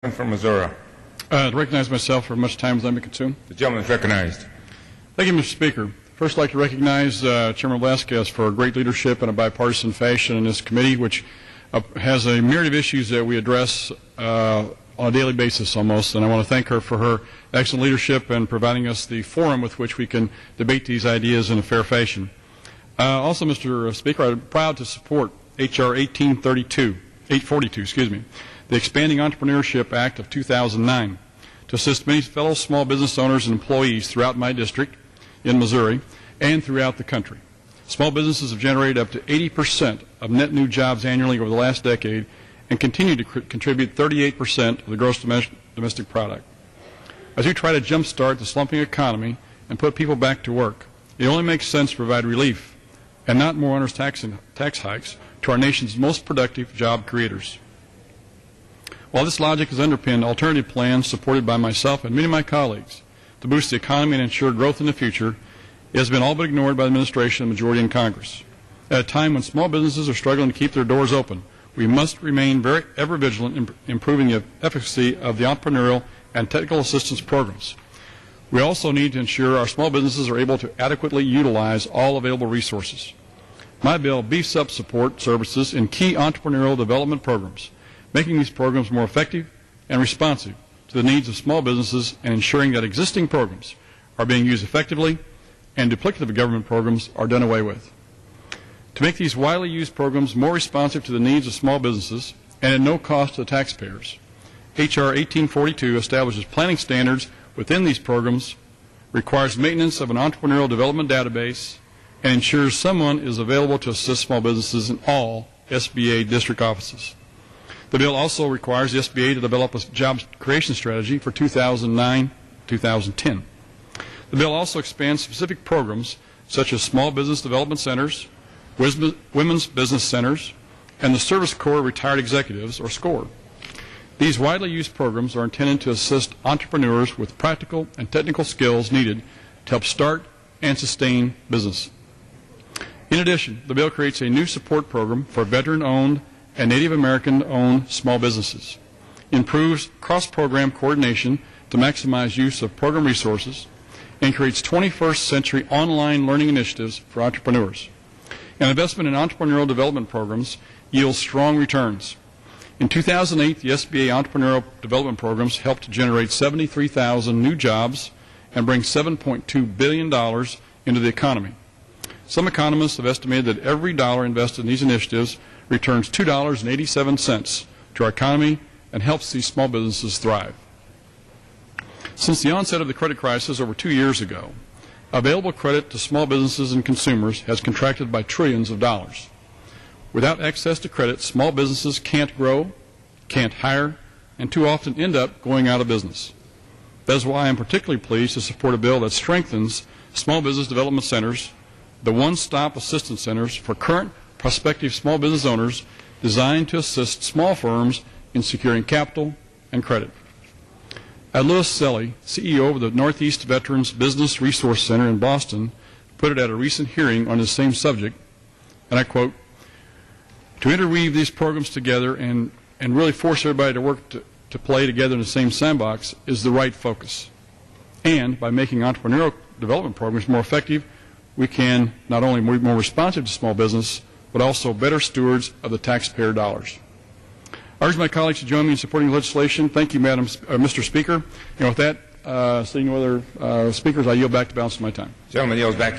From Missouri. To recognize myself for as much time as I may consume. The gentleman is recognized. Thank you, Mr. Speaker. First, I'd like to recognize Chairman Velasquez for great leadership in a bipartisan fashion in this committee, which has a myriad of issues that we address on a daily basis almost, and I want to thank her for her excellent leadership and providing us the forum with which we can debate these ideas in a fair fashion. Also, Mr. Speaker, I'm proud to support H.R. 842, the Expanding Entrepreneurship Act of 2009, to assist many fellow small business owners and employees throughout my district in Missouri and throughout the country. Small businesses have generated up to 80% of net new jobs annually over the last decade and continue to contribute 38% of the gross domestic product. As we try to jumpstart the slumping economy and put people back to work, it only makes sense to provide relief and not more onerous tax hikes to our nation's most productive job creators. While this logic has underpinned alternative plans supported by myself and many of my colleagues to boost the economy and ensure growth in the future, it has been all but ignored by the administration and the majority in Congress. At a time when small businesses are struggling to keep their doors open, we must remain ever vigilant in improving the efficacy of the entrepreneurial and technical assistance programs. We also need to ensure our small businesses are able to adequately utilize all available resources. My bill beefs up support services in key entrepreneurial development programs, making these programs more effective and responsive to the needs of small businesses and ensuring that existing programs are being used effectively and duplicative government programs are done away with. To make these widely used programs more responsive to the needs of small businesses and at no cost to the taxpayers, H.R. 1842 establishes planning standards within these programs, requires maintenance of an entrepreneurial development database, and ensures someone is available to assist small businesses in all SBA district offices. The bill also requires the SBA to develop a job creation strategy for 2009-2010. The bill also expands specific programs such as small business development centers, women's business centers, and the Service Corps Retired Executives, or SCORE. These widely used programs are intended to assist entrepreneurs with practical and technical skills needed to help start and sustain business. In addition, the bill creates a new support program for veteran-owned and Native American-owned small businesses, improves cross-program coordination to maximize use of program resources, and creates 21st century online learning initiatives for entrepreneurs. An investment in entrepreneurial development programs yields strong returns. In 2008, the SBA entrepreneurial development programs helped to generate 73,000 new jobs and bring $7.2 billion into the economy. Some economists have estimated that every dollar invested in these initiatives returns $2.87 to our economy and helps these small businesses thrive. Since the onset of the credit crisis over 2 years ago, available credit to small businesses and consumers has contracted by trillions of dollars. Without access to credit, small businesses can't grow, can't hire, and too often end up going out of business. That is why I am particularly pleased to support a bill that strengthens small business development centers, the one-stop assistance centers for current prospective small business owners designed to assist small firms in securing capital and credit. Louis Selly, CEO of the Northeast Veterans Business Resource Center in Boston, put it at a recent hearing on the same subject, and I quote, "To interweave these programs together and really force everybody to work to play together in the same sandbox is the right focus. And by making entrepreneurial development programs more effective, we can not only be more responsive to small business, but also better stewards of the taxpayer dollars." I urge my colleagues to join me in supporting the legislation. Thank you, Mr. Speaker. And with that, seeing no other speakers, I yield back the balance of my time. Gentleman yields back.